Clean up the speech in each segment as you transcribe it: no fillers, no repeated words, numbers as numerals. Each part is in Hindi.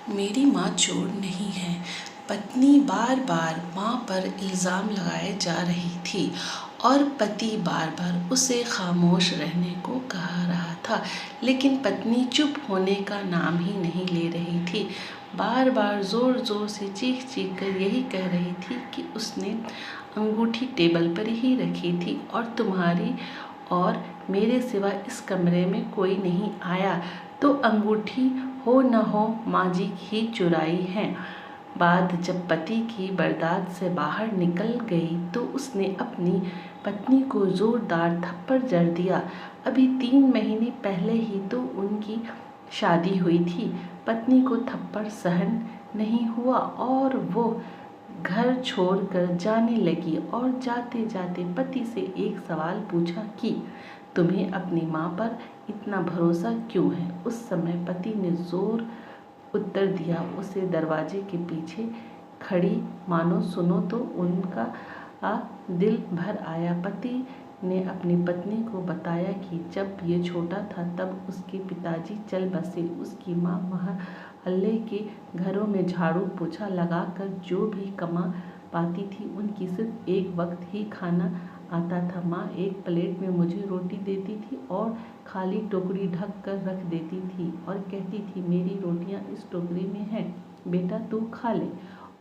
मेरी माँ चोर नहीं है। पत्नी बार बार माँ पर इल्ज़ाम लगाए जा रही थी और पति बार बार उसे खामोश रहने को कह रहा था, लेकिन पत्नी चुप होने का नाम ही नहीं ले रही थी। बार बार ज़ोर ज़ोर से चीख चीख कर यही कह रही थी कि उसने अंगूठी टेबल पर ही रखी थी और तुम्हारी और मेरे सिवा इस कमरे में कोई नहीं आया, तो अंगूठी हो न हो माँ जी ही चुराई है। बाद जब पति की बर्दाश्त से बाहर निकल गई तो उसने अपनी पत्नी को ज़ोरदार थप्पड़ जड़ दिया। अभी 3 महीने पहले ही तो उनकी शादी हुई थी। पत्नी को थप्पड़ सहन नहीं हुआ और वो घर छोड़कर जाने लगी और जाते जाते पति से एक सवाल पूछा कि तुम्हें अपनी माँ पर इतना भरोसा क्यों है। उस समय पति ने जोर उत्तर दिया, उसे दरवाजे के पीछे खड़ी मानो सुनो तो उनका दिल भर आया। पति ने अपनी पत्नी को बताया कि जब ये छोटा था तब उसके पिताजी चल बसे। उसकी माँ मोहल्ले के घरों में झाड़ू पोछा लगाकर जो भी कमा पाती थी, उनकी सिर्फ एक वक्त ही खाना आता था। माँ एक प्लेट में मुझे रोटी देती थी और खाली टोकरी ढक कर रख देती थी और कहती थी मेरी रोटियां इस टोकरी में हैं, बेटा तू खा ले।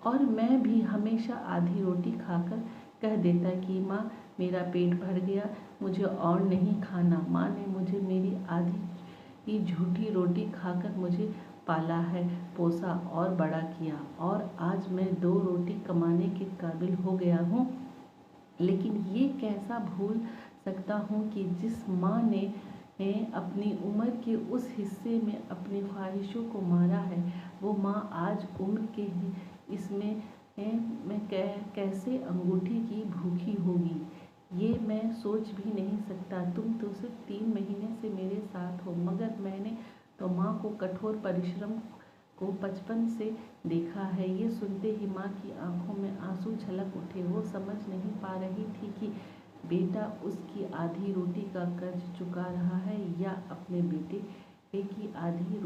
और मैं भी हमेशा आधी रोटी खाकर कह देता कि माँ मेरा पेट भर गया, मुझे और नहीं खाना। माँ ने मुझे मेरी आधी झूठी रोटी खाकर मुझे पाला है, पोसा और बड़ा किया और आज मैं 2 रोटी कमाने के काबिल हो गया हूँ। लेकिन ये कैसा भूल सकता हूँ कि जिस माँ ने अपनी उम्र के उस हिस्से में अपनी ख्वाहिशों को मारा है, वो माँ आज उम्र के इसमें मैं कैसे अंगूठी की भूखी होगी, ये मैं सोच भी नहीं सकता। तुम तो सिर्फ 3 महीने से मेरे साथ हो, मगर मैंने तो माँ को कठोर परिश्रम को बचपन से देखा है। ये सुनते ही माँ की आंखों में आंसू छलक उठे। वो समझ नहीं पा रही थी कि बेटा उसकी आधी रोटी का कर्ज चुका रहा है या अपने बेटे की आधी रोटी